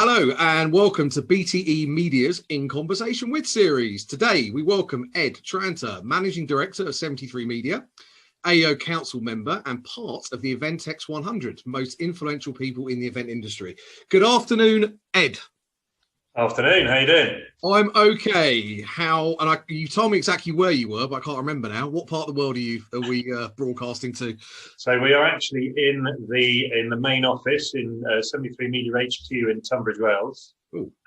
Hello and welcome to BTE Media's In Conversation With series. Today we welcome Ed Tranter, Managing Director of 73 Media, AEO Council member and part of the Eventex 100, most influential people in the event industry. Good afternoon, Ed. Afternoon, how you doing? I'm okay. You told me exactly where you were, but I can't remember now. What part of the world are we broadcasting to? So we are actually in the main office in 73 Media HQ in Tunbridge Wells.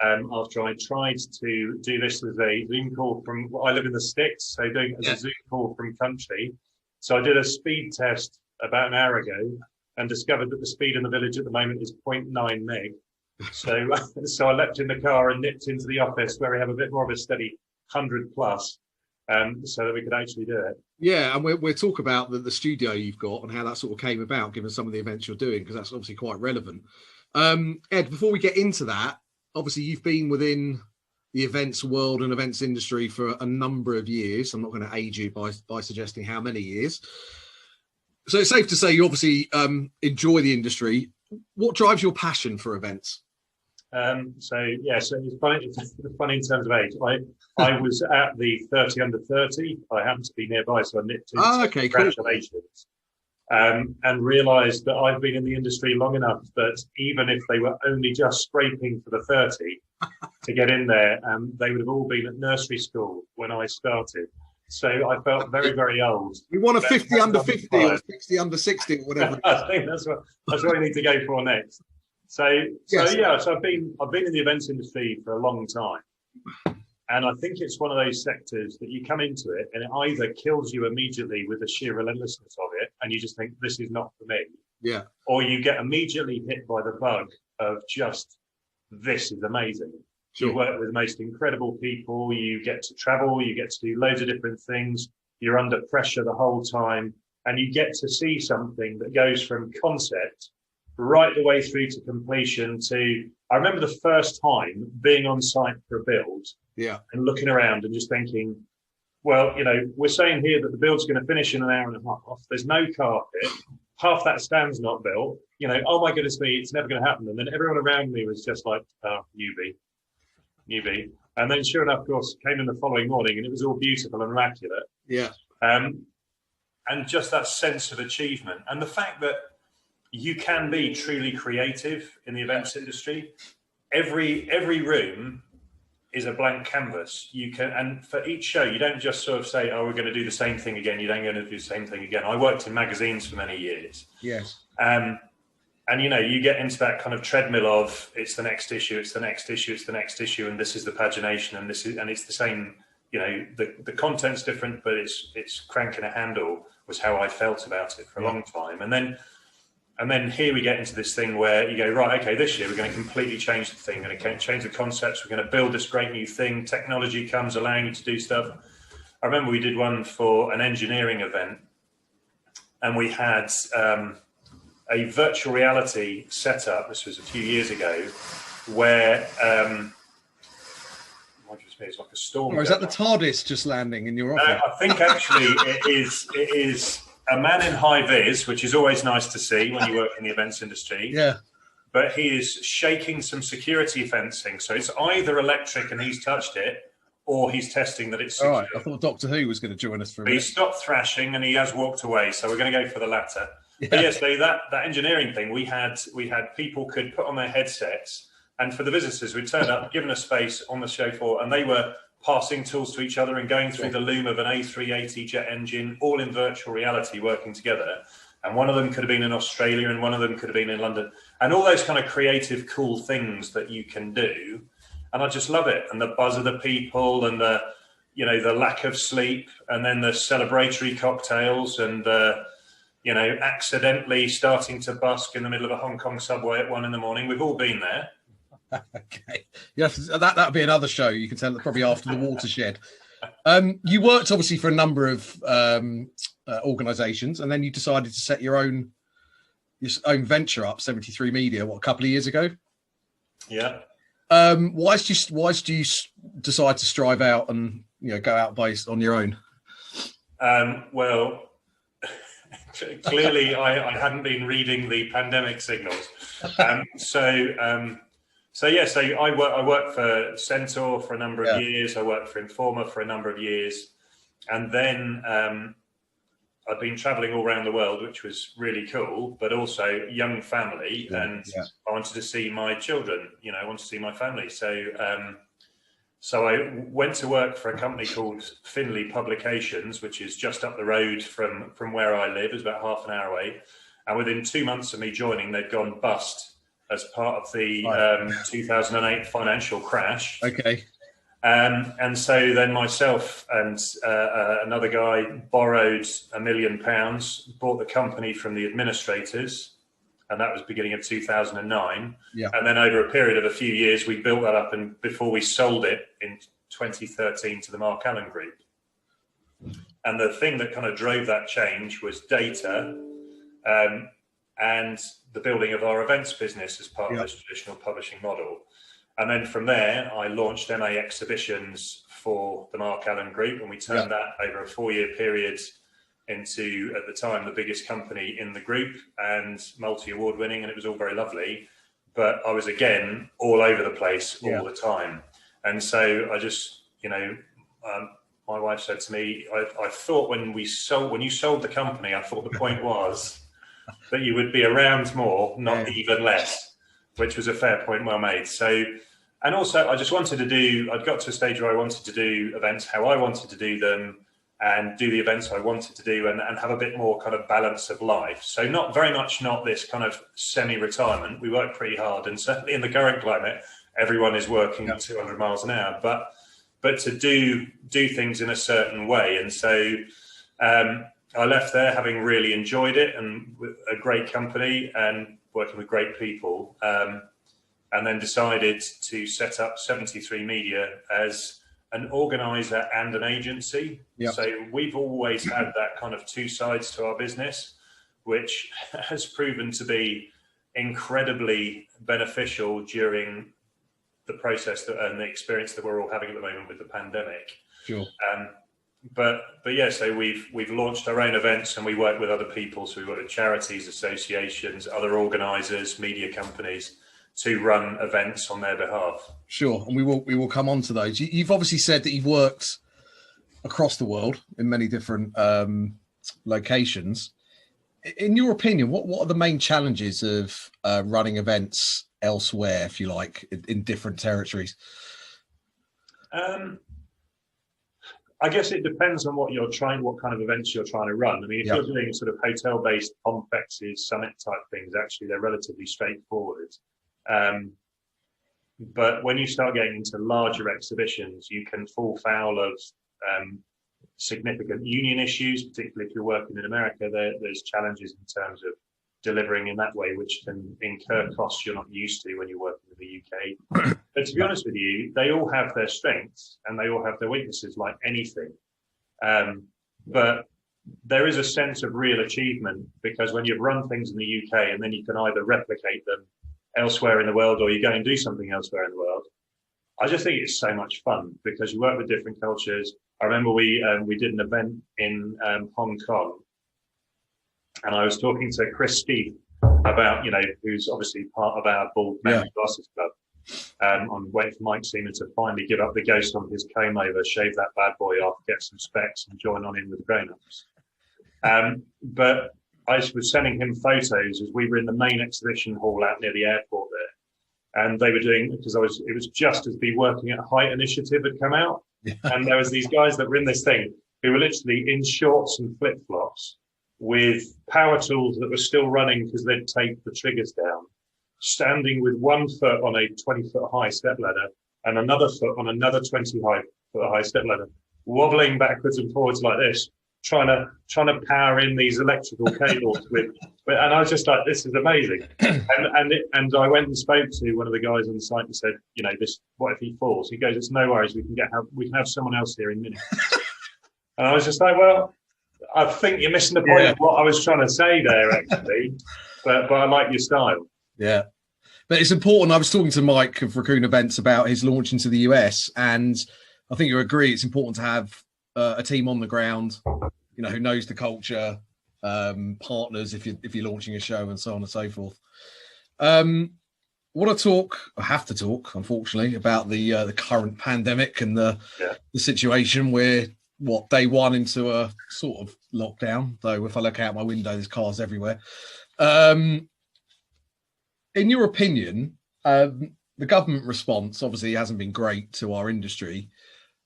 After I tried to do this as a Zoom call from, I live in the sticks, so doing it as a Zoom call from country. So I did a speed test about an hour ago and discovered that the speed in the village at the moment is 0.9 meg. So I leapt in the car and nipped into the office where we have a bit more of a steady 100 plus, so that we could actually do it. Yeah, and we'll talk about the studio you've got and how that sort of came about, given some of the events you're doing, because that's obviously quite relevant. Ed, before we get into that, obviously you've been within the events world and events industry for a number of years. I'm not going to age you by suggesting how many years. So it's safe to say you obviously enjoy the industry. What drives your passion for events? So it's funny in terms of age. I was at the 30 under 30. I happened to be nearby, so I nipped in. Congratulations. Cool. And realised that I've been in the industry long enough that even if they were only just scraping for the 30 to get in there, they would have all been at nursery school when I started. So I felt very, very old. You want a 50 under 50 or 60 under 60 or whatever. I think that's what I need to go for next. So I've been in the events industry for a long time, and I think it's one of those sectors that you come into it and it either kills you immediately with the sheer relentlessness of it, and you just think this is not for me, or you get immediately hit by the bug of just this is amazing. Sure. You work with the most incredible people, you get to travel, you get to do loads of different things, you're under pressure the whole time, and you get to see something that goes from concept right the way through to completion. I remember the first time being on site for a build and looking around and just thinking, well, we're saying here that the build's going to finish in an hour and a half. There's no carpet. Half that stand's not built. Oh my goodness me, it's never going to happen. And then everyone around me was just like, newbie. And then sure enough, of course, came in the following morning and it was all beautiful and immaculate. Yeah. And just that sense of achievement and the fact that you can be truly creative in the events industry. Every room is a blank canvas. And for each show, you don't just sort of say, "Oh, we're going to do the same thing again." You don't going to do the same thing again. I worked in magazines for many years. Yes. And you get into that kind of treadmill of it's the next issue, it's the next issue, it's the next issue, and this is the pagination, and it's the same. The content's different, but it's cranking a handle was how I felt about it for a long time, and then here we get into this thing where you go, right, okay, this year we're going to completely change the thing, we're going to change the concepts, we're going to build this great new thing, technology comes allowing you to do stuff. I remember we did one for an engineering event and we had a virtual reality setup, this was a few years ago, where it's like a storm. Or is that the TARDIS just landing in your office? I think actually it is a man in high vis, which is always nice to see when you work in the events industry. Yeah. But he is shaking some security fencing. So it's either electric and he's touched it, or he's testing that it's secure. All right. I thought Doctor Who was going to join us for a minute. He stopped thrashing and he has walked away. So we're going to go for the latter. Yeah. But yes, that engineering thing, we had people could put on their headsets, and for the visitors, we turned up, given a space on the show floor, and they were passing tools to each other and going through the loom of an A380 jet engine, all in virtual reality, working together. And one of them could have been in Australia and one of them could have been in London, and all those kind of creative, cool things that you can do. And I just love it. And the buzz of the people and the lack of sleep, and then the celebratory cocktails and accidentally starting to busk in the middle of a Hong Kong subway at 1 a.m. We've all been there. Okay, that'll be another show. You can tell probably after the watershed. You worked obviously for a number of organisations, and then you decided to set your own venture up, 73 Media, a couple of years ago. Yeah. Why did you decide to strive out and go out based on your own? Well, clearly I hadn't been reading the pandemic signals, so So I worked for Centaur for a number of years. I worked for Informa for a number of years, and then I've been traveling all around the world, which was really cool, but also young family, and I wanted to see my children. I wanted to see my family. So I went to work for a company called Finley Publications, which is just up the road from where I live. It's about half an hour away, and within 2 months of me joining, they'd gone bust as part of the 2008 financial crash. Okay. And so then myself and another guy borrowed £1 million, bought the company from the administrators, and that was beginning of 2009. Yeah. And then over a period of a few years, we built that up, and before we sold it in 2013 to the Mark Allen Group. And the thing that kind of drove that change was data, and the building of our events business as part of this traditional publishing model. And then from there, I launched MA Exhibitions for the Mark Allen Group, and we turned that over a 4-year period into, at the time, the biggest company in the group and multi-award winning, and it was all very lovely. But I was, again, all over the place all the time. And so I just, my wife said to me, I thought when you sold the company, I thought the point was that you would be around more, not even less, which was a fair point, well made. So, and also I just wanted to I'd got to a stage where I wanted to do events how I wanted to do them, and do the events I wanted to do, and have a bit more kind of balance of life. So not this kind of semi-retirement. We work pretty hard, and certainly in the current climate, everyone is working at 200 miles an hour, but to do things in a certain way. And so, I left there having really enjoyed it, and with a great company and working with great people, and then decided to set up 73 Media as an organizer and an agency. So we've always had that kind of two sides to our business, which has proven to be incredibly beneficial during the process and the experience that we're all having at the moment with the pandemic. Sure. But yeah, so we've launched our own events, and we work with other people. So we work with charities, associations, other organisers, media companies to run events on their behalf. Sure, and we will come on to those. You've obviously said that you've worked across the world in many different locations. In your opinion, what are the main challenges of running events elsewhere, if you like, in different territories? I guess it depends on what kind of events you're trying to run. I mean, if you're doing sort of hotel-based complexes, summit type things, actually they're relatively straightforward. But when you start getting into larger exhibitions, you can fall foul of significant union issues, particularly if you're working in America. There's challenges in terms of delivering in that way, which can incur costs you're not used to when you're working in the UK. But to be honest with you, they all have their strengths and they all have their weaknesses, like anything. But there is a sense of real achievement, because when you've run things in the UK and then you can either replicate them elsewhere in the world, or you go and do something elsewhere in the world, I just think it's so much fun because you work with different cultures. I remember we did an event in Hong Kong, and I was talking to Chris Steve about, who's obviously part of our Bald Man Glasses Club. I'm waiting for Mike Seaman to finally give up the ghost on his comb over, shave that bad boy off, get some specs, and join on in with the grown-ups. But I was sending him photos as we were in the main exhibition hall out near the airport there, and they were doing, because it was just as the Working at Height initiative had come out, and there was these guys that were in this thing who were literally in shorts and flip-flops with power tools that were still running because they'd taped the triggers down, standing with one foot on a 20-foot high step ladder and another foot on another 20-foot high step ladder, wobbling backwards and forwards like this, trying to power in these electrical cables and I was just like, this is amazing. And I went and spoke to one of the guys on the site and said, what if he falls? He goes, it's no worries, we can have someone else here in minutes. And I was just like, well, I think you're missing the point of what I was trying to say there, actually. but I like your style. Yeah. But it's important. I was talking to Mike of Raccoon Events about his launch into the US, and I think you agree it's important to have a team on the ground, who knows the culture, partners if you're launching a show, and so on and so forth. want to talk, I have to talk, unfortunately, about the current pandemic and the situation. We're day one into a sort of lockdown, though if I look out my window, there's cars everywhere. In your opinion, the government response obviously hasn't been great to our industry.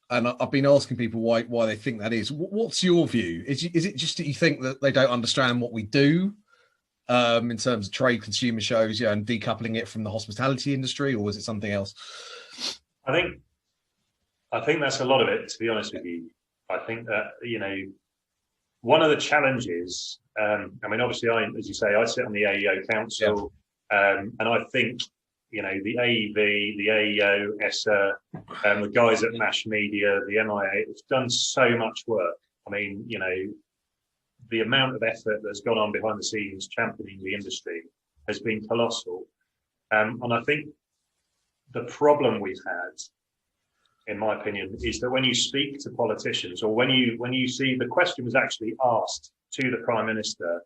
And I've been asking people why they think that is. What's your view? Is it just that you think that they don't understand what we do in terms of trade consumer shows, and decoupling it from the hospitality industry, or was it something else? I think that's a lot of it, to be honest with you. I think that, one of the challenges, obviously, as you say, I sit on the AEO Council, and I think, the AEV, the AEO, Assor, the guys at MASH Media, the MIA, it's done so much work. The amount of effort that's gone on behind the scenes championing the industry has been colossal. And I think the problem we've had, in my opinion, is that when you speak to politicians, or when you see the question was actually asked to the Prime Minister,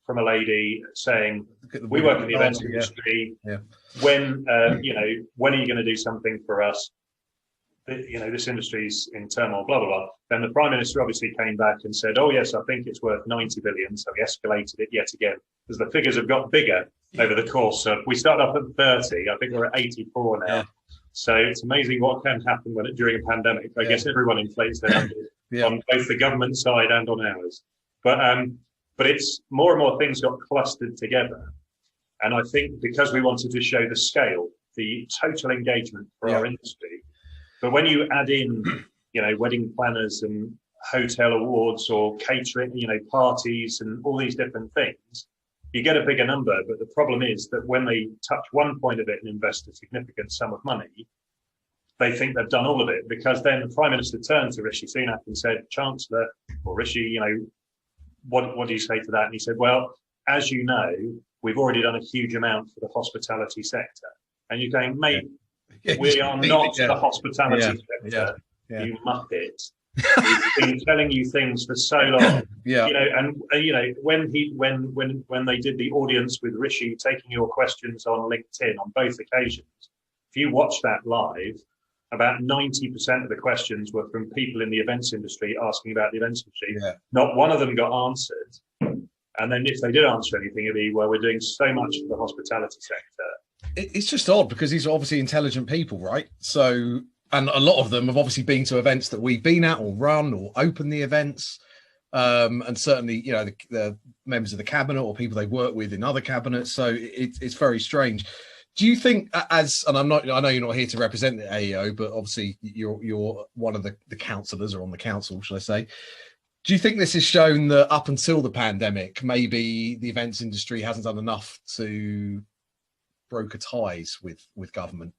from a lady saying, we work in the events industry. Yeah. When are you going to do something for us? This industry's in turmoil, blah, blah, blah. Then the Prime Minister obviously came back and said, oh, yes, I think it's worth 90 billion. So he escalated it yet again, because the figures have got bigger over the course of, we started off at 30, I think we're at 84 now. Yeah. So it's amazing what can happen during a pandemic. I guess everyone inflates their numbers on both the government side and on ours. But it's more and more things got clustered together. And I think because we wanted to show the scale, the total engagement for our industry, but when you add in, wedding planners and hotel awards or catering, parties and all these different things, you get a bigger number. But the problem is that when they touch one point of it and invest a significant sum of money, they think they've done all of it, because then the Prime Minister turned to Rishi Sunak and said, Chancellor, or Rishi, what do you say to that? And he said, well, as you know, we've already done a huge amount for the hospitality sector. And you're going, mate, we are not the hospitality sector, you muppet. We've been telling you things for so long. When they did the audience with Rishi, taking your questions on LinkedIn on both occasions, if you watch that live, about 90% of the questions were from people in the events industry asking about the events industry. Yeah. Not one of them got answered. And then if they did answer anything, it'd be, well, we're doing so much for the hospitality sector. It's just odd, because these are obviously intelligent people, right? So, and a lot of them have obviously been to events that we've been at or run or opened the events. And certainly, the members of the cabinet or people they work with in other cabinets. So it's very strange. Do you think, I know you're not here to represent the AEO, but obviously you're one of the councillors, or on the council, shall I say? Do you think this has shown that up until the pandemic, maybe the events industry hasn't done enough to broker ties with government?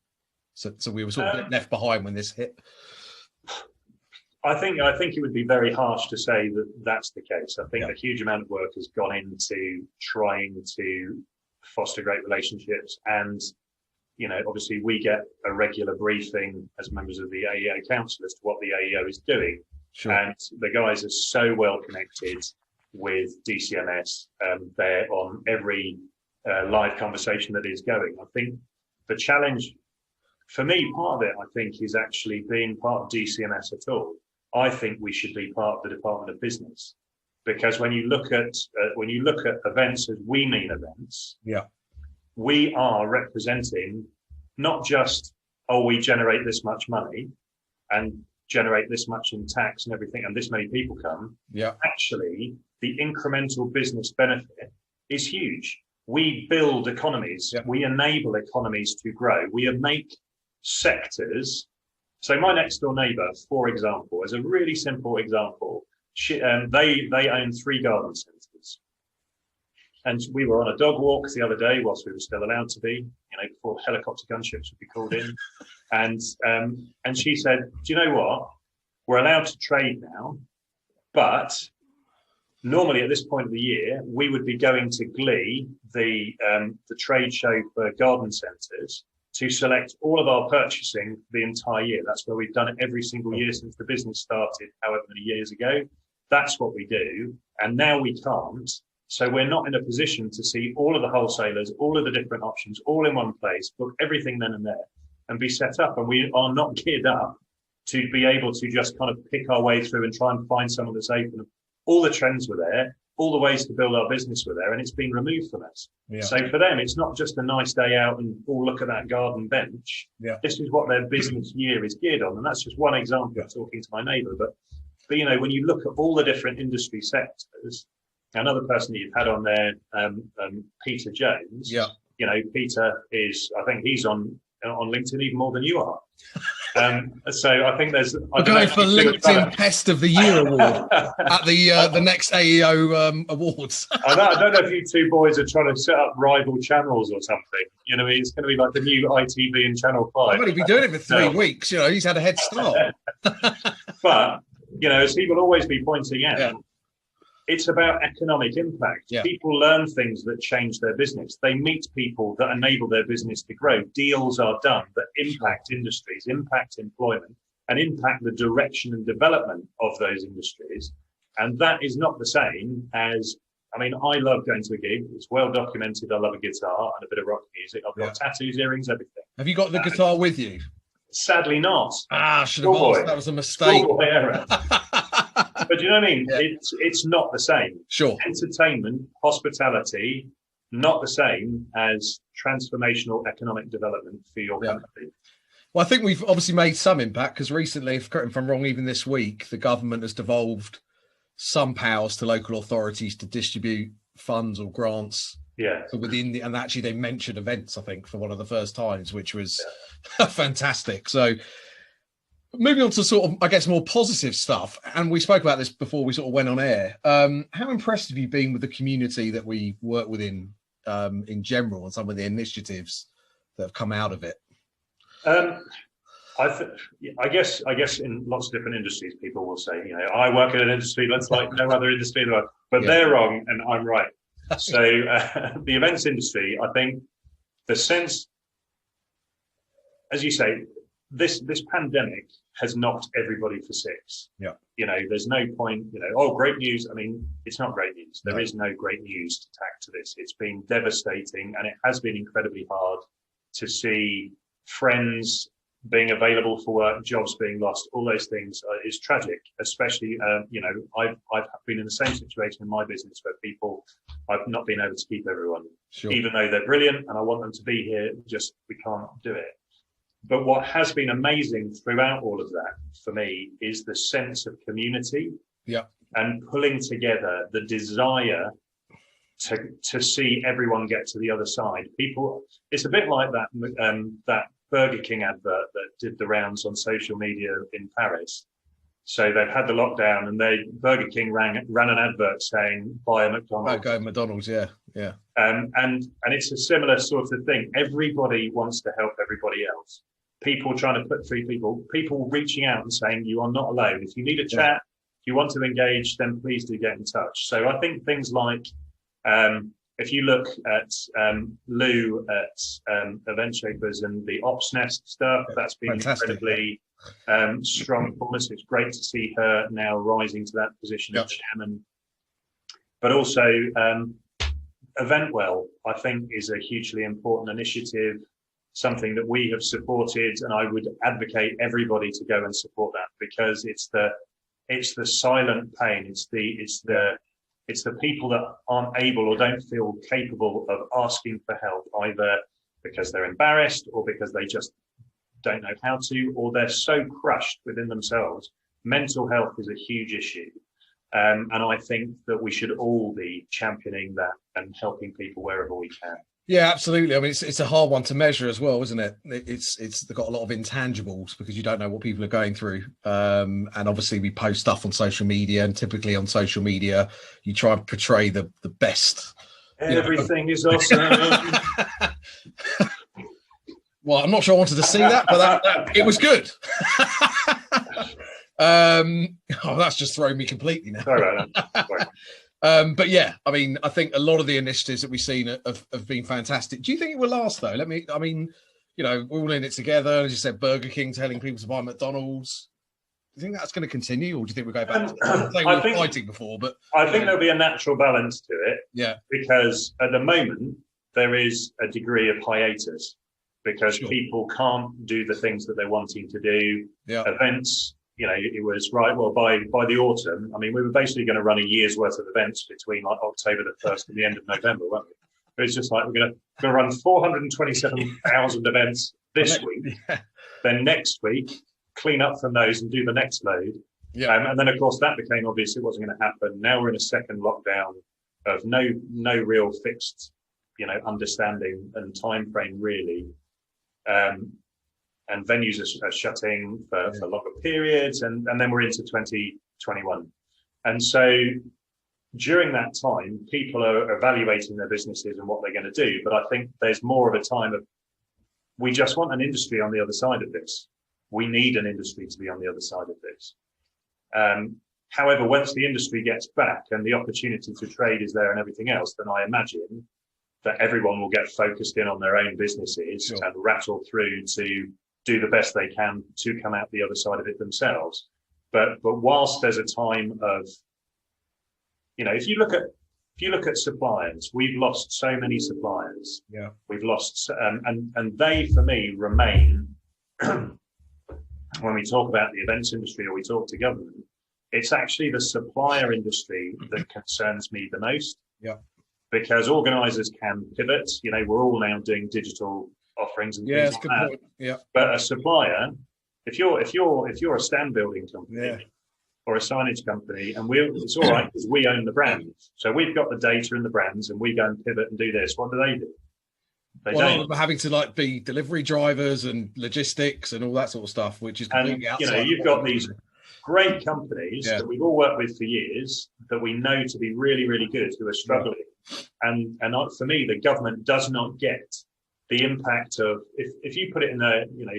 So we were sort of left behind when this hit. I think it would be very harsh to say that that's the case. I think a huge amount of work has gone into trying to foster great relationships, and obviously we get a regular briefing as members of the AEO Council as to what the AEO is doing. Sure. And the guys are so well connected with DCMS. They're on every live conversation that is going. I think the challenge for me, part of it, I think, is actually being part of DCMS at all. I think we should be part of the Department of Business, because when you look at events as we mean events, we are representing not just, we generate this much money and generate this much in tax and everything, and this many people come. Actually, the incremental business benefit is huge. We build economies. We enable economies to grow. We make sectors. So my next door neighbour, for example, is a really simple example. They own 3 garden centres. And we were on a dog walk the other day, whilst we were still allowed to be, before helicopter gunships would be called in. And she said, do you know what? We're allowed to trade now, but normally at this point of the year, we would be going to Glee, the trade show for garden centres, to select all of our purchasing for the entire year. That's where we've done it every single year since the business started, however many years ago. That's what we do. And now we can't, So we're not in a position to see all of the wholesalers, all of the different options, all in one place, book everything then and there, and be set up. And we are not geared up to be able to just kind of pick our way through and try and find someone that's open. All the trends were there, all the ways to build our business were there, and it's been removed from us. Yeah. So for them, it's not just a nice day out and, oh, look at that garden bench. Yeah. This is what their business year is geared on. And that's just one example of talking to my neighbour. But, you know, when you look at all the different industry sectors, another person that you've had on there, Peter Jones. Yeah. You know, Peter is, I think he's on LinkedIn even more than you are. So I think there's. We're going for LinkedIn Pest of the Year award at the next AEO awards. I don't know if you two boys are trying to set up rival channels or something. You know, it's going to be like the new ITV and Channel 5. I've only been doing it for 3 weeks. You know, he's had a head start. But you know, as he will always be pointing out. It's about economic impact. Yeah. People learn things that change their business. They meet people that enable their business to grow. Deals are done that impact industries, impact employment, and impact the direction and development of those industries. And that is not the same as, I mean, I love going to a gig. It's well documented. I love a guitar and a bit of rock music. I've got tattoos, earrings, everything. Have you got the guitar with you? Sadly not. I should have asked. That was a mistake. But you know what I mean? Yeah. It's not the same. Sure. Entertainment, hospitality, not the same as transformational economic development for your company. Well, I think we've obviously made some impact because recently, if I'm wrong, even this week, the government has devolved some powers to local authorities to distribute funds or grants. Yeah. Within and actually they mentioned events, I think, for one of the first times, which was fantastic. So moving on to sort of, I guess, more positive stuff. And we spoke about this before we sort of went on air. How impressed have you been with the community that we work within in general and some of the initiatives that have come out of it? I guess in lots of different industries, people will say, you know, I work in an industry that's like no other industry in the world, but they're wrong and I'm right. So the events industry, I think the sense, as you say, this pandemic has knocked everybody for six. Yeah. You know, there's no point, you know, oh, great news. I mean, it's not great news. There is no great news to tack to this. It's been devastating and it has been incredibly hard to see friends being available for work, jobs being lost, all those things is tragic, especially, you know, I've been in the same situation in my business where people, I've not been able to keep everyone, even though they're brilliant and I want them to be here, just we can't do it. But what has been amazing throughout all of that for me is the sense of community and pulling together the desire to see everyone get to the other side. People, it's a bit like that Burger King advert that did the rounds on social media in Paris. So they've had the lockdown and Burger King ran an advert saying buy a McDonald's. Go McDonald's, yeah. And it's a similar sort of thing. Everybody wants to help everybody else. People trying to put through people reaching out and saying you are not alone. If you need a chat, if you want to engage, then please do get in touch. So I think things like if you look at Lou at Event Shapers and the Ops Nest stuff, that's been incredibly strong for us. It's great to see her now rising to that position as chairman. But also Eventwell, I think, is a hugely important initiative, something that we have supported, and I would advocate everybody to go and support that because it's the silent pain. It's the people that aren't able or don't feel capable of asking for help, either because they're embarrassed or because they just don't know how to, or they're so crushed within themselves. Mental health is a huge issue. And I think that we should all be championing that and helping people wherever we can. Yeah, absolutely. I mean, it's a hard one to measure as well, isn't it? It's got a lot of intangibles because you don't know what people are going through. And obviously we post stuff on social media, and typically on social media, you try and portray the best. Everything is awesome. Well, I'm not sure I wanted to see that, but that it was good. That's just thrown me completely now. Sorry about that. Sorry. But yeah, I mean, I think a lot of the initiatives that we've seen have been fantastic. Do you think it will last though? You know, we're all in it together. As you said, Burger King telling people to buy McDonald's. you think that's going to continue, or do you think we'll go back to I think, fighting before? But I think there'll be a natural balance to it. Yeah. Because at the moment there is a degree of hiatus because people can't do the things that they're wanting to do. Yeah. Events, it was right. Well, by the autumn, I mean, we were basically going to run a year's worth of events between like October the 1st and the end of November, weren't we? But it's just like we're going to run 427,000 events this week. Yeah. Then next week, clean up from those and do the next load. Yeah. And then of course that became obvious it wasn't going to happen. Now we're in a second lockdown of no real fixed, understanding and time frame really. And venues are shutting for longer periods, and then we're into 2021. And so during that time, people are evaluating their businesses and what they're going to do. But I think there's more of a time of, we just want an industry on the other side of this. We need an industry to be on the other side of this. However, once the industry gets back and the opportunity to trade is there and everything else, then I imagine that everyone will get focused in on their own businesses and rattle through to do the best they can to come out the other side of it themselves. But whilst there's a time of, if you look at suppliers, we've lost so many suppliers. Yeah, we've lost, and they for me remain. When we talk about the events industry or we talk to government, it's actually the supplier industry that concerns me the most. Yeah, because organisers can pivot. We're all now doing digital offerings and things like that. Point. Yeah, but a supplier, if you're a stand building company or a signage company, and it's all right because we own the brands, so we've got the data and the brands, and we go and pivot and do this. What do? They don't. Having to be delivery drivers and logistics and all that sort of stuff, which is completely outside. You've got these great companies that we've all worked with for years that we know to be really, really good who are struggling. And for me, the government does not get the impact of if you put it in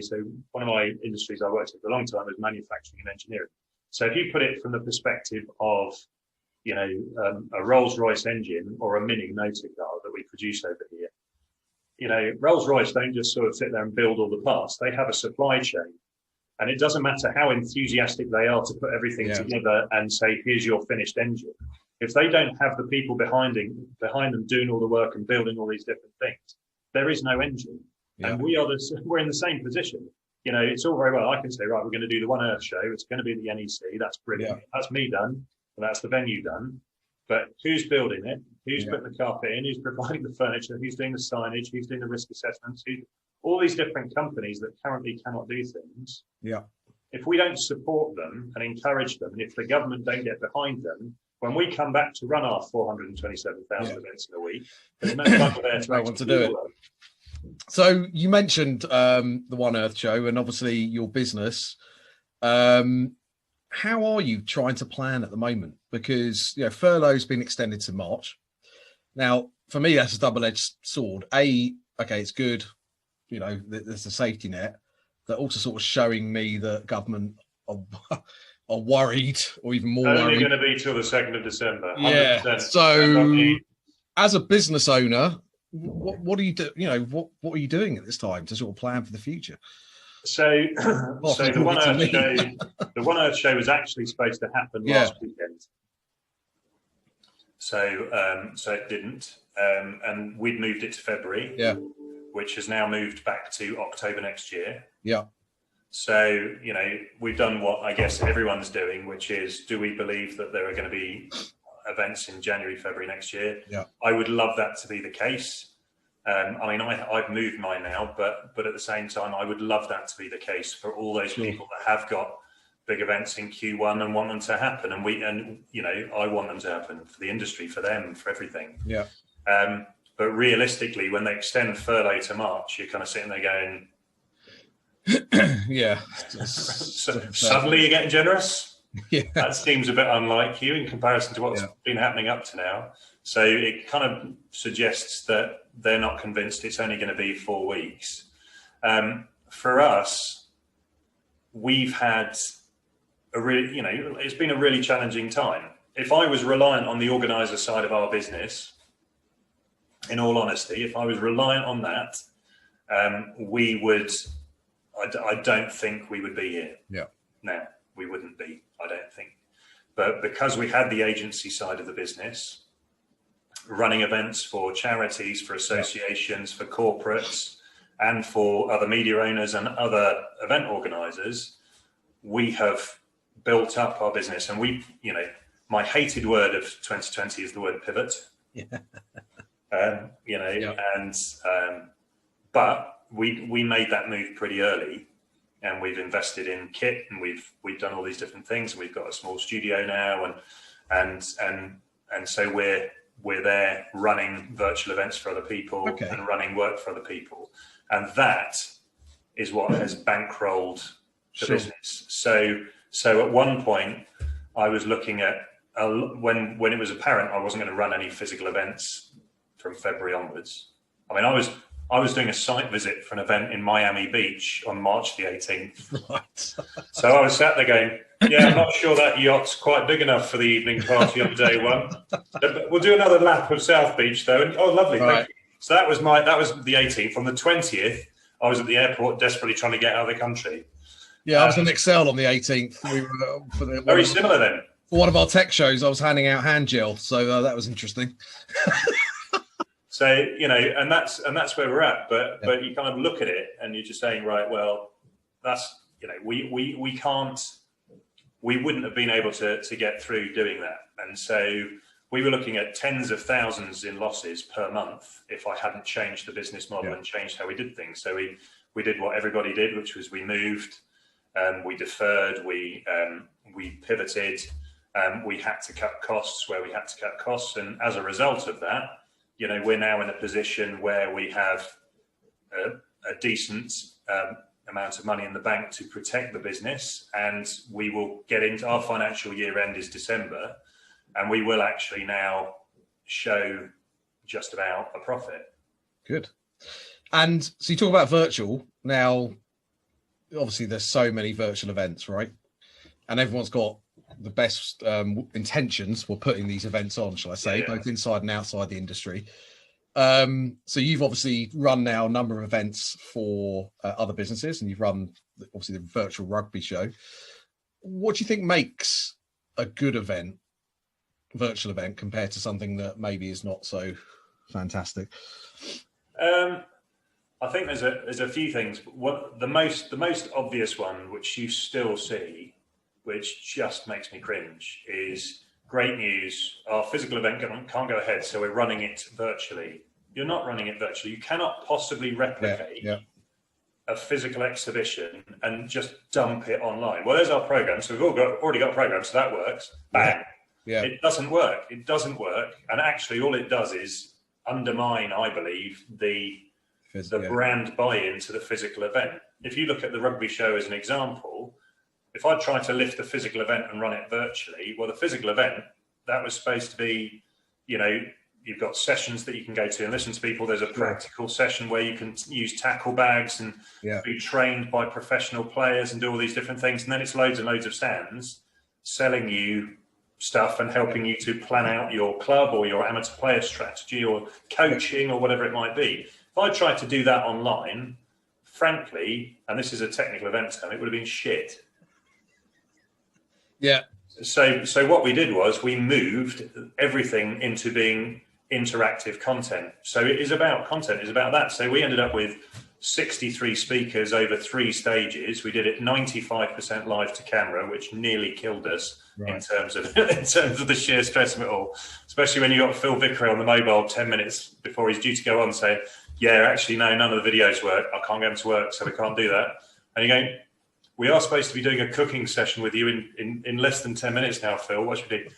so one of my industries I worked in for a long time was manufacturing and engineering. So if you put it from the perspective of a Rolls-Royce engine or a Mini motor car that we produce over here. Rolls-Royce don't just sort of sit there and build all the parts. They have a supply chain. And it doesn't matter how enthusiastic they are to put everything together and say, here's your finished engine. If they don't have the people behind them doing all the work and building all these different things, there is no engine. Yeah. And we're in the same position. It's all very well. I can say, right, we're going to do the One Earth show. It's going to be the NEC. That's brilliant. Yeah. That's me done. And that's the venue done. But who's building it? Who's putting the carpet in? Who's providing the furniture? Who's doing the signage? Who's doing the risk assessments? All these different companies that currently cannot do things. Yeah. If we don't support them and encourage them, and if the government don't get behind them, when we come back to run our 427,000 events in a week, there's no one there to want to do it. So you mentioned the One Earth show and obviously your business. How are you trying to plan at the moment? Because furlough's been extended to March. Now, for me, that's a double-edged sword. Okay, it's good. There's a safety net. They're also sort of showing me that government are worried, or even more worried. Only going to be till the 2nd of December. 100%. Yeah. So, as a business owner, what are you do? What are you doing at this time to sort of plan for the future? So the One Earth show was actually supposed to happen last weekend. So it didn't, and we'd moved it to February. Yeah. Which has now moved back to October next year. Yeah. So, we've done what I guess everyone's doing, which is, do we believe that there are going to be events in January, February next year? Yeah. I would love that to be the case. I've moved mine now, but at the same time, I would love that to be the case for all those people that have got big events in Q1 and want them to happen. And I want them to happen for the industry, for them, for everything. Yeah. But realistically, when they extend furlough to March, you're kind of sitting there going, yeah. Suddenly you're getting generous? Yeah. That seems a bit unlike you in comparison to what's been happening up to now. So it kind of suggests that they're not convinced it's only going to be 4 weeks. For us, we've had it's been a really challenging time. If I was reliant on the organizer side of our business, in all honesty, if I was reliant on that, I don't think we would be here. Yeah. Now wouldn't be, I don't think. But because we had the agency side of the business, running events for charities, for associations, for corporates, and for other media owners and other event organisers, we have built up our business. And we, you know, my hated word of 2020 is the word pivot. You know, but we made that move pretty early, and we've invested in kit, and we've done all these different things. We've got a small studio now, and so we're there running virtual events for other people and running work for other people, and that is what has bankrolled the business. So at one point, I was looking at when it was apparent I wasn't going to run any physical events from February onwards. I mean, I was doing a site visit for an event in Miami Beach on March the 18th. Right. So I was sat there going, yeah, I'm not sure that yacht's quite big enough for the evening party on day one. We'll do another lap of South Beach though. And oh, lovely. Right. Thank you. So that was the 18th. On the 20th, I was at the airport desperately trying to get out of the country. Yeah, I was in Excel on the 18th. We were very similar then. For one of our tech shows, I was handing out hand gel. So that was interesting. So, you know, and that's where we're at. But you kind of look at it and you're just saying, right, well, that's, you know, we wouldn't have been able to get through doing that. And so we were looking at tens of thousands in losses per month if I hadn't changed the business model and changed how we did things. So we did what everybody did, which was we moved, we deferred, we pivoted, we had to cut costs where we had to cut costs. And as a result of that, you know, we're now in a position where we have a decent amount of money in the bank to protect the business, and we will get into our financial year end is December, and we will actually now show just about a profit. Good. And so you talk about virtual now. Obviously, there's so many virtual events, right? And everyone's got the best intentions for putting these events on, shall I say, both inside and outside the industry. So you've obviously run now a number of events for other businesses, and you've run obviously the virtual rugby show. What do you think makes a good virtual event, compared to something that maybe is not so fantastic? I think there's a few things. What the most obvious one, which you still see, which just makes me cringe, is great news. Our physical event can't go ahead, so we're running it virtually. You're not running it virtually. You cannot possibly replicate a physical exhibition and just dump it online. Well, there's our program, so we've already got a program, so that works. Bang. Yeah. It doesn't work. It doesn't work, and actually, all it does is undermine, I believe, the brand buy-in to the physical event. If you look at the rugby show as an example, if I try to lift the physical event and run it virtually, well, the physical event, that was supposed to be, you know, you've got sessions that you can go to and listen to people. There's a practical session where you can use tackle bags and be trained by professional players and do all these different things. And then it's loads and loads of stands selling you stuff and helping you to plan out your club or your amateur player strategy or coaching or whatever it might be. If I tried to do that online, frankly, and this is a technical event term, it would have been shit. Yeah. So what we did was we moved everything into being interactive content. So it is about content, it's about that. So we ended up with 63 speakers over 3 stages. We did it 95% live to camera, which nearly killed us in terms of the sheer stress of it all. Especially when you got Phil Vickery on the mobile 10 minutes before he's due to go on saying, yeah, actually, no, none of the videos work. I can't get them to work, so we can't do that. And you're going, we are supposed to be doing a cooking session with you in less than 10 minutes now, Phil. What should we do?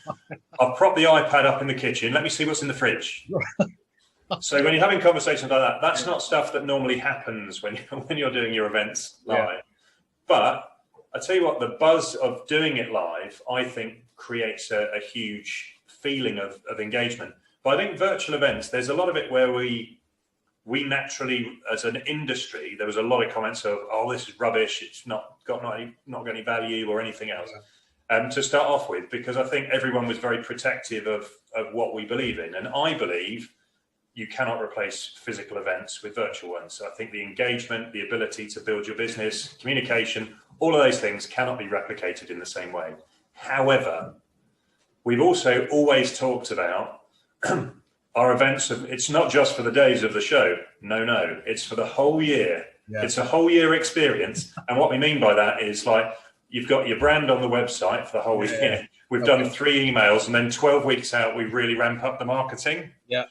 I'll prop the iPad up in the kitchen. Let me see what's in the fridge. So when you're having conversations like that, that's not stuff that normally happens when you're doing your events live. Yeah. But I tell you what, the buzz of doing it live, I think, creates a huge feeling of engagement. But I think virtual events, there's a lot of it where we naturally, as an industry, there was a lot of comments of, oh, this is rubbish, it's not got any value or anything else. To start off with, because I think everyone was very protective of what we believe in. And I believe you cannot replace physical events with virtual ones. So I think the engagement, the ability to build your business, communication, All of those things cannot be replicated in the same way. However, we've also always talked about our events. It's not just for the days of the show. No, it's for the whole year. Yeah. It's a whole year experience. And what we mean by that is, like, you've got your brand on the website for the whole year. We've done 3 emails, and then 12 weeks out, we really ramp up the marketing. Yeah.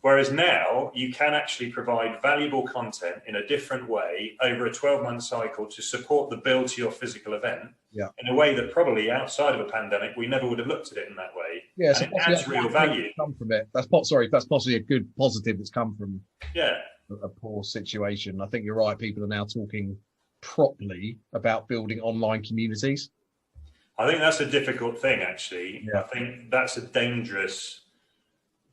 Whereas now you can actually provide valuable content in a different way over a 12-month cycle to support the build to your physical event in a way that probably outside of a pandemic, we never would have looked at it in that way. Yeah, so it adds real value. Come from it. That's possibly a good positive that's come from a poor situation. I think you're right. People are now talking properly about building online communities. I think that's a difficult thing, actually. I think that's a dangerous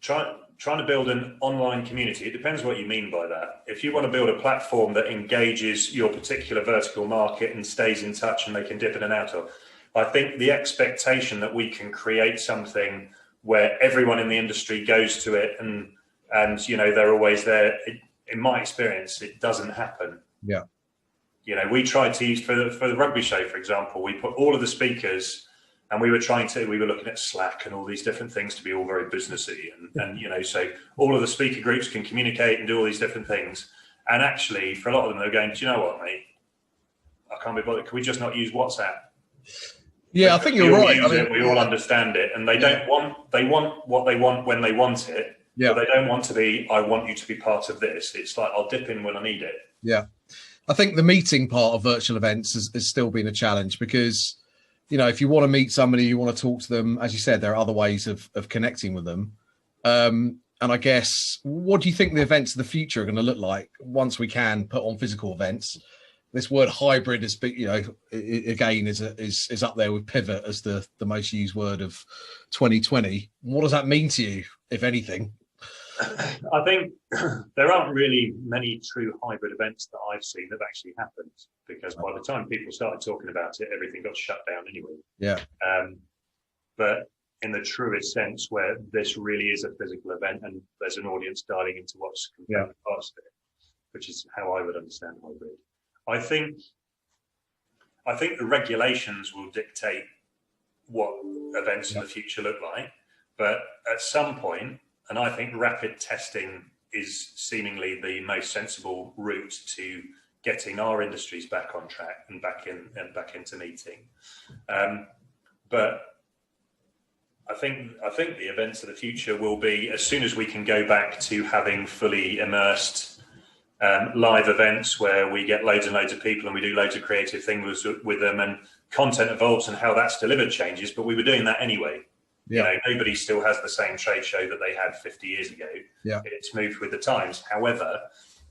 trying to build an online community. It depends what you mean by that. If you want to build a platform that engages your particular vertical market and stays in touch and they can dip in and out of, I think the expectation that we can create something where everyone in the industry goes to it and you know, they're always there, in my experience, it doesn't happen. Yeah. You know, we tried to use for the rugby show, for example, we put all of the speakers, and we were looking at Slack and all these different things to be all very businessy, and you know, so all of the speaker groups can communicate and do all these different things. And actually, for a lot of them, they're going, do you know what, mate? I can't be bothered. Can we just not use WhatsApp? Yeah, I think you're right. We all understand it, and they want what they want when they want it. Yeah. But they don't want to be, I want you to be part of this. It's like, I'll dip in when I need it. Yeah. I think the meeting part of virtual events has still been a challenge because, you know, if you want to meet somebody, you want to talk to them, as you said, there are other ways of connecting with them. And I guess, what do you think the events of the future are going to look like once we can put on physical events? This word hybrid is, you know, again, is up there with pivot as the most used word of 2020. What does that mean to you, if anything? I think there aren't really many true hybrid events that I've seen that have actually happened, because by the time people started talking about it, everything got shut down anyway. Yeah. But in the truest sense, where this really is a physical event and there's an audience dialing into what's component parts of it, which is how I would understand hybrid. I think the regulations will dictate what events in the future look like, but at some point, and I think rapid testing is seemingly the most sensible route to getting our industries back on track and back into meeting. But I think the events of the future will be, as soon as we can go back to having fully immersed live events where we get loads and loads of people and we do loads of creative things with them, and content evolves and how that's delivered changes, but we were doing that anyway. Yeah. You know, nobody still has the same trade show that they had 50 years ago. Yeah. It's moved with the times. However,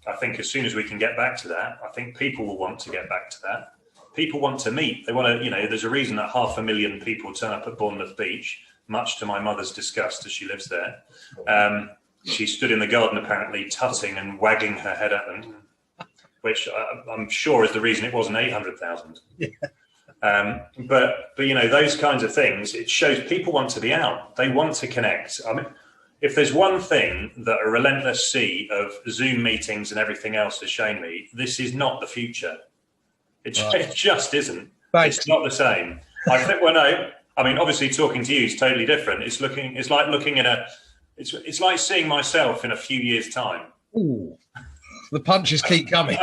I think as soon as we can get back to that, I think people will want to get back to that. People want to meet. They want to, you know, there's a reason that 500,000 people turn up at Bournemouth Beach, much to my mother's disgust as she lives there. She stood in the garden apparently tutting and wagging her head at them, which I'm sure is the reason it wasn't 800,000. Yeah. But you know, those kinds of things, it shows people want to be out. They want to connect. I mean, if there's one thing that a relentless sea of Zoom meetings and everything else has shown me, this is not the future. It just isn't. Thanks. It's not the same. I think, well, no, I mean, obviously talking to you is totally different. It's like looking at it's like seeing myself in a few years' time. Ooh, the punches keep coming.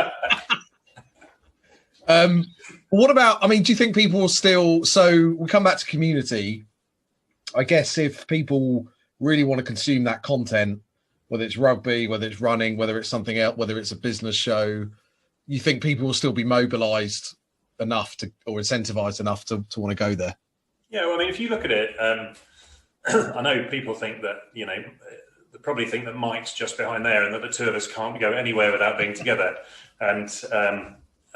What about, I mean, do you think people will still, so we come back to community, I guess if people really want to consume that content, whether it's rugby, whether it's running, whether it's something else, whether it's a business show, you think people will still be mobilized enough to, or incentivized enough to want to go there? Yeah, well, I mean, if you look at it, I know people think that, you know, they probably think that Mike's just behind there and that the two of us can't go anywhere without being together. And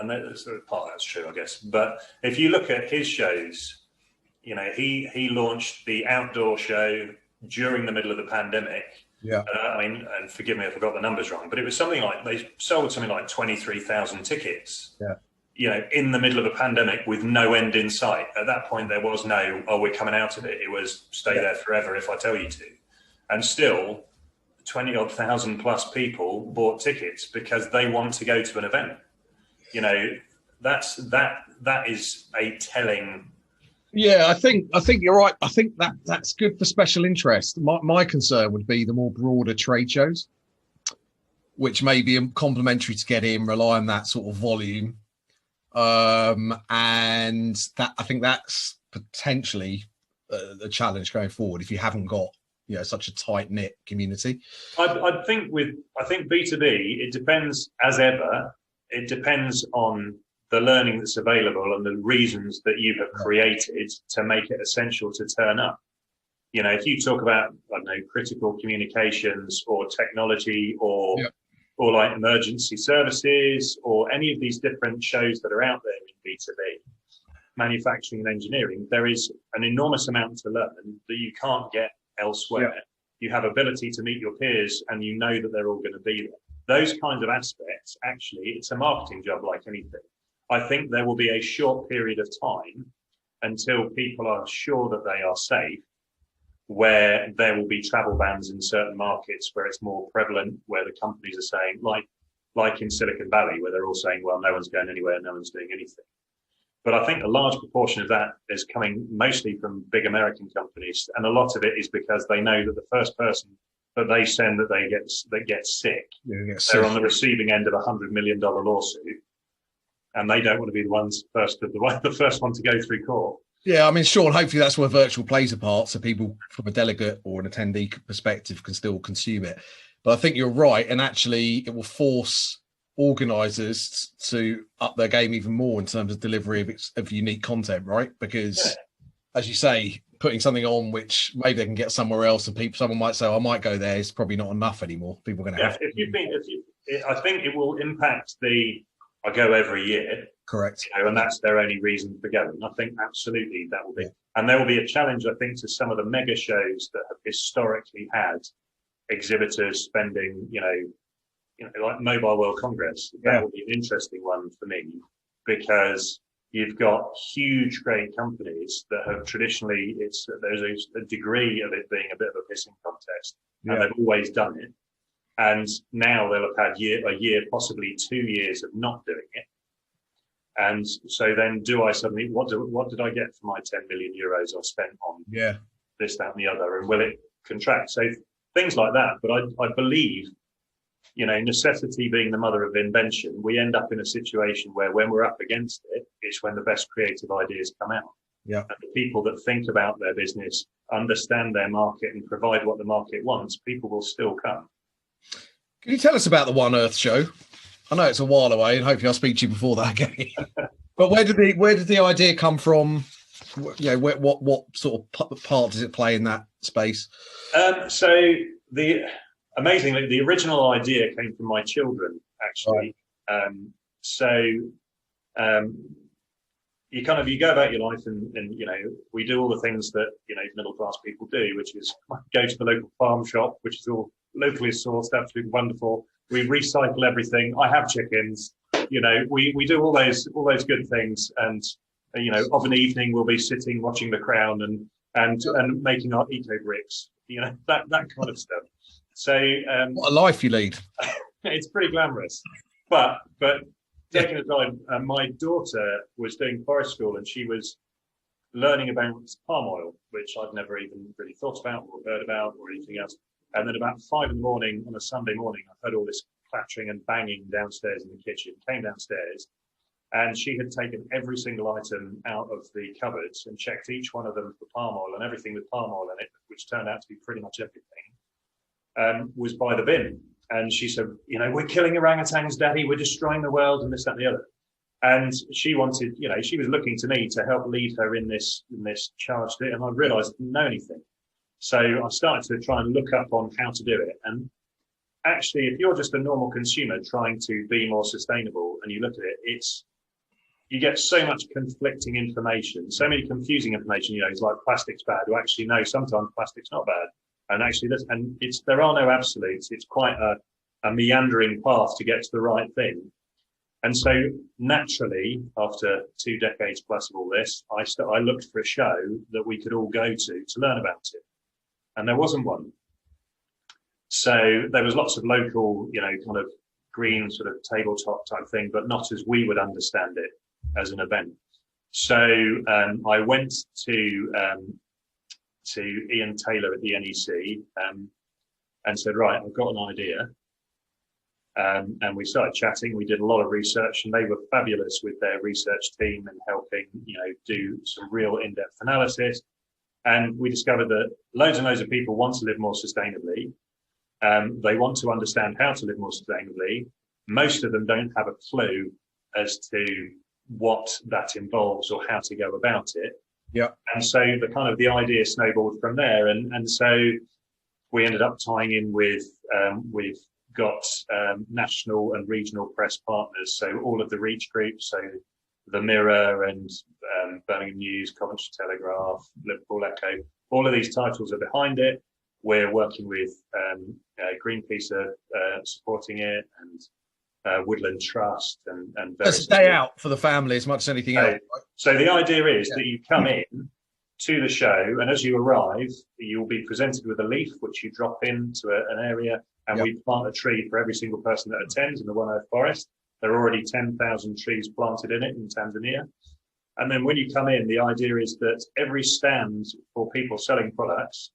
that's part of that's true, I guess. But if you look at his shows, you know, he launched the outdoor show during the middle of the pandemic. Yeah. I mean, and forgive me if I got the numbers wrong, but it was something like, they sold something like 23,000 tickets. Yeah. You know, in the middle of a pandemic with no end in sight. At that point, there was no, oh, we're coming out of it. It was stay there forever if I tell you to. And still, 20-odd thousand plus people bought tickets because they want to go to an event. You know, that is a telling. Yeah, I think you're right. I think that's good for special interest. My concern would be the more broader trade shows, which may be complementary to get in, rely on that sort of volume. And that, I think that's potentially a challenge going forward if you haven't got, you know, such a tight knit community. I think B2B, it depends as ever. It depends on the learning that's available and the reasons that you have created to make it essential to turn up. You know, if you talk about, I don't know, critical communications or technology or like emergency services or any of these different shows that are out there in B2B, manufacturing and engineering, there is an enormous amount to learn that you can't get elsewhere. You have ability to meet your peers and you know that they're all going to be there. Those kinds of aspects, actually, it's a marketing job like anything. I think there will be a short period of time until people are sure that they are safe, where there will be travel bans in certain markets where it's more prevalent, where the companies are saying, like in Silicon Valley, where they're all saying, well, no one's going anywhere, no one's doing anything. But I think a large proportion of that is coming mostly from big American companies. And a lot of it is because they know that the first person that they send that gets sick, they're on the receiving end of $100 million lawsuit. And they don't want to be the first one to go through court. Yeah, I mean, Sean, hopefully that's where virtual plays a part, so people from a delegate or an attendee perspective can still consume it. But I think you're right, and actually it will force organisers to up their game even more in terms of delivery of unique content, right? Because, as you say, putting something on which maybe they can get somewhere else, and someone might say, oh, I might go there, is probably not enough anymore. People are going to have. I think it will impact I go every year. Correct. You know, and that's their only reason for going. I think absolutely that will be. And there will be a challenge, I think, to some of the mega shows that have historically had exhibitors spending, you know, like Mobile World Congress. That will be an interesting one for me, because you've got huge, great companies that have traditionally, there's a degree of it being a bit of a pissing contest, and they've always done it. And now they'll have had a year, possibly 2 years of not doing it. And so then what did I get for my 10 million euros I spent on this, that, and the other? And will it contract? So things like that. But I believe, you know, necessity being the mother of invention, we end up in a situation where when we're up against it, it's when the best creative ideas come out. Yeah. And the people that think about their business, understand their market and provide what the market wants, people will still come. Can you tell us about the One Earth show? I know it's a while away, and hopefully I'll speak to you before that again. But where did the idea come from? You know, what sort of part does it play in that space? So amazingly, the original idea came from my children, actually. Right. You go about your life, and you know, we do all the things that, you know, middle class people do, which is go to the local farm shop, which is all locally sourced, absolutely wonderful. We recycle everything. I have chickens. You know, we do all those good things, and you know, of an evening we'll be sitting watching The Crown and making our eco bricks. You know, that kind of stuff. So what a life you lead. It's pretty glamorous, but taking aside, my daughter was doing forest school, and she was learning about palm oil, which I'd never even really thought about or heard about or anything else. And then about 5 a.m. on a Sunday morning, I heard all this clattering and banging downstairs in the kitchen. Came downstairs, and she had taken every single item out of the cupboards and checked each one of them for palm oil, and everything with palm oil in it, which turned out to be pretty much everything, was by the bin. And she said, you know, we're killing orangutans, Daddy, we're destroying the world, and this, that, and the other. And she wanted, you know, she was looking to me to help lead her in this charge, and I realised I didn't know anything. So I started to try and look up on how to do it. And actually, if you're just a normal consumer trying to be more sustainable and you look at it, you get so much conflicting information, so many confusing information. You know, it's like plastic's bad. You actually know sometimes plastic's not bad. And actually, there are no absolutes. It's quite a meandering path to get to the right thing. And so naturally, after 2 decades plus of all this, I looked for a show that we could all go to learn about it. And there wasn't one. So there was lots of local, you know, kind of green sort of tabletop type thing, but not as we would understand it. as an event. So I went to Ian Taylor at the NEC and said, right, I've got an idea. And we started chatting. We did a lot of research, and they were fabulous with their research team and helping, do some real in-depth analysis. And we discovered that loads and loads of people want to live more sustainably. They want to understand how to live more sustainably. Most of them don't have a clue as to what that involves or how to go about it. Yeah. And so the idea snowballed from there. And so we ended up tying in with, we've got national and regional press partners. So all of the reach groups, so the Mirror and Birmingham News, Coventry Telegraph, Liverpool Echo, all of these titles are behind it. We're working with Greenpeace supporting it, and Woodland Trust, and that's a day out for the family as much as anything else. Right? So the idea is that you come in to the show, and as you arrive, you'll be presented with a leaf which you drop into an area, and we plant a tree for every single person that attends in the One Earth Forest. There are already 10,000 trees planted in it in Tanzania. And then when you come in, the idea is that every stand for people selling products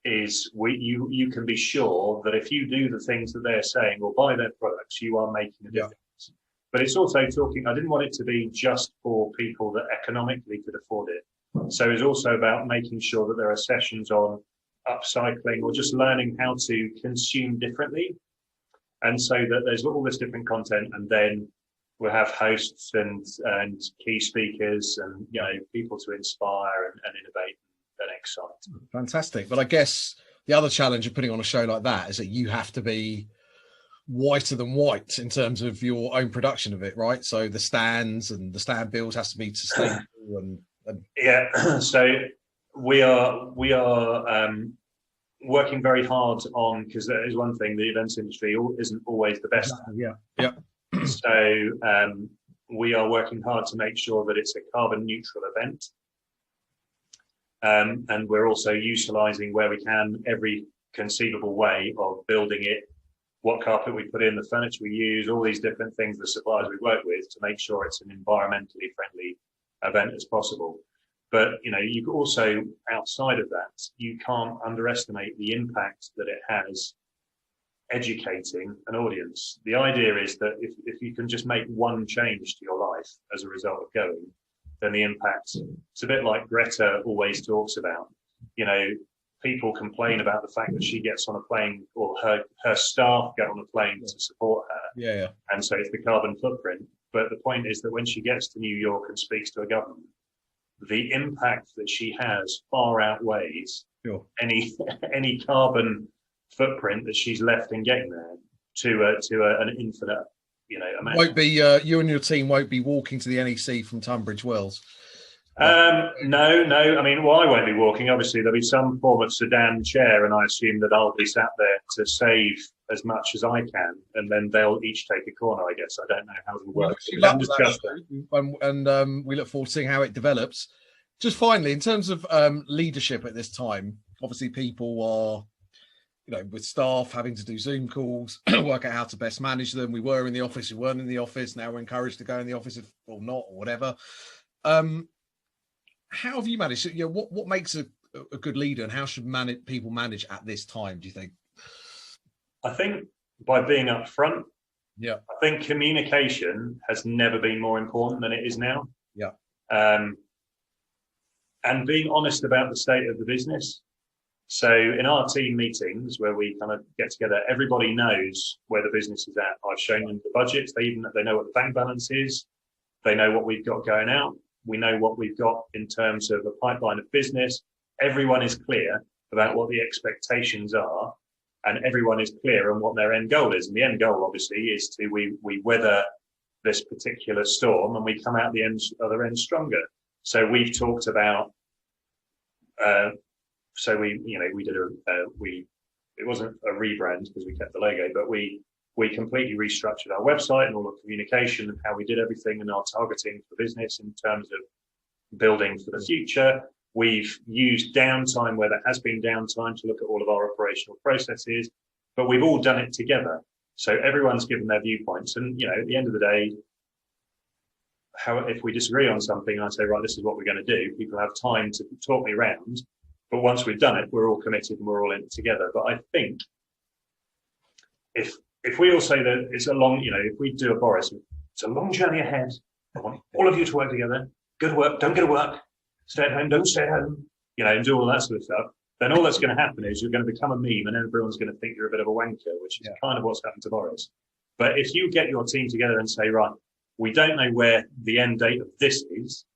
is you can be sure that if you do the things that they're saying or buy their products, you are making a difference. But it's also I didn't want it to be just for people that economically could afford it. So it's also about making sure that there are sessions on upcycling or just learning how to consume differently. And so that there's all this different content, and then we'll have hosts and key speakers and people to inspire and innovate and excite. Fantastic. But I guess the other challenge of putting on a show like that is that you have to be whiter than white in terms of your own production of it, right? So the stands and the stand bills has to be sustainable and yeah. So we are working very hard on, because that is one thing, the events industry isn't always the best. Yeah. So we are working hard to make sure that it's a carbon neutral event. And we're also utilising where we can every conceivable way of building it, what carpet we put in, the furniture we use, all these different things, the suppliers we work with, to make sure it's an environmentally friendly event as possible. But, you also, outside of that, you can't underestimate the impact that it has educating an audience. The idea is that if you can just make one change to your life as a result of going, then the impact, it's a bit like Greta always talks about. People complain about the fact that she gets on a plane, or her staff get on a plane to support her. Yeah. And so it's the carbon footprint. But the point is that when she gets to New York and speaks to a government, the impact that she has far outweighs any carbon footprint that she's left in getting there to an infinite, amount. Won't be you and your team won't be walking to the NEC from Tunbridge Wells. No. I mean, I won't be walking. Obviously, there'll be some form of sedan chair, and I assume that I'll be sat there to save as much as I can, and then they'll each take a corner. I guess I don't know how it'll work. And we look forward to seeing how it develops. Just finally, in terms of leadership at this time, obviously people are, with staff having to do Zoom calls, work out how to best manage them. We were in the office, we weren't in the office. Now we're encouraged to go in the office or not, or whatever. How have you managed? What makes a good leader, and how should people manage at this time, do you think? I think by being upfront. Yeah. I think communication has never been more important than it is now. Yeah. And being honest about the state of the business. So in our team meetings where we kind of get together, everybody knows where the business is at. I've shown them the budgets. They know what the bank balance is. They know what we've got going out. We know what we've got in terms of a pipeline of business. Everyone is clear about what the expectations are, and everyone is clear on what their end goal is. And the end goal, obviously, is to we weather this particular storm and we come out the other end stronger. So we've talked about. So we did it wasn't a rebrand because we kept the logo, but we completely restructured our website and all the communication and how we did everything and our targeting for business in terms of building for the future. We've used downtime where there has been downtime to look at all of our operational processes, but we've all done it together. So everyone's given their viewpoints. And, at the end of the day, how if we disagree on something, I say, right, this is what we're going to do. People have time to talk me round. But once we've done it, we're all committed and we're all in it together. But I think if we all say that it's a long, if we do a Boris, it's a long journey ahead. I want all of you to work together. Go to work, don't go to work. Stay at home, don't stay at home. And do all that sort of stuff. Then all that's going to happen is you're going to become a meme and everyone's going to think you're a bit of a wanker, which is kind of what's happened to Boris. But if you get your team together and say, right, we don't know where the end date of this is,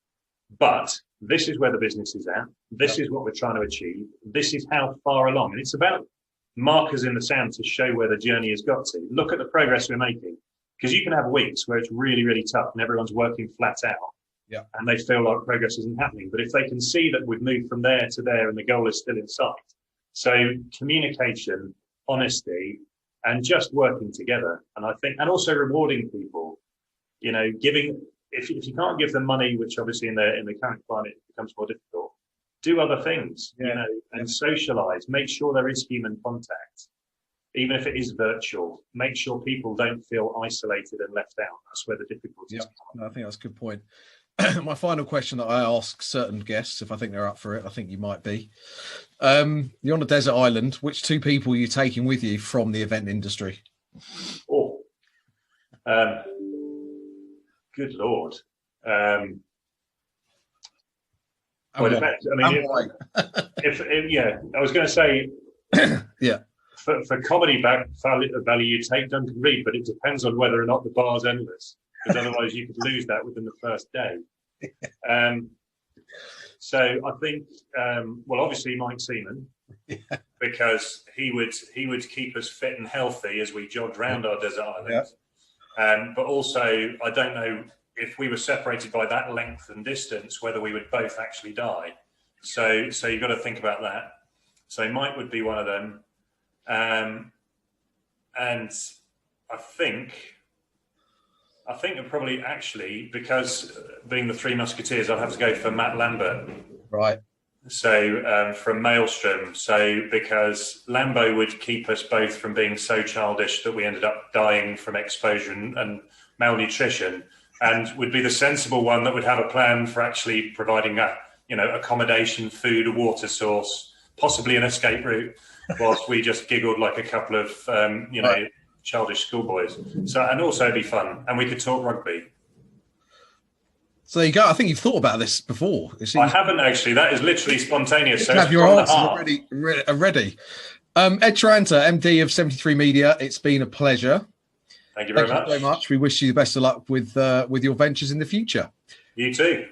but this is where the business is at. This is what we're trying to achieve. This is how far along. And it's about markers in the sand to show where the journey has got to. Look at the progress we're making. Because you can have weeks where it's really, really tough and everyone's working flat out. Yeah. And they feel like progress isn't happening. But if they can see that we've moved from there to there and the goal is still in sight. So communication, honesty, and just working together. And I think, and also rewarding people, giving, if you can't give them money, which obviously in the current climate becomes more difficult, do other things, and socialize, make sure there is human contact. Even if it is virtual, make sure people don't feel isolated and left out. That's where the difficulties come. I think that's a good point. My final question that I ask certain guests, if I think they're up for it, I think you might be. You're on a desert island. Which two people are you taking with you from the event industry? Oh, good Lord. I was going to say, For comedy value, you take Duncan Reid, but it depends on whether or not the bar's endless, because otherwise you could lose that within the first day. So I think, obviously Mike Seaman, because he would keep us fit and healthy as we jogged around our desert islands. But also, I don't know if we were separated by that length and distance, whether we would both actually die. So you've got to think about that. So Mike would be one of them. And I think probably actually, because being the Three Musketeers, I'd have to go for Matt Lambert. Right. So from Maelstrom. So because Lambo would keep us both from being so childish that we ended up dying from exposure and malnutrition, and would be the sensible one that would have a plan for actually providing accommodation, food, a water source, possibly an escape route, whilst we just giggled like a couple of, childish schoolboys. So, and also it'd be fun. And we could talk rugby. So there you go. I think you've thought about this before. I haven't actually. That is literally spontaneous. You have your answers already. Ed Tranter, MD of 73 Media. It's been a pleasure. Thank you very much. We wish you the best of luck with your ventures in the future. You too.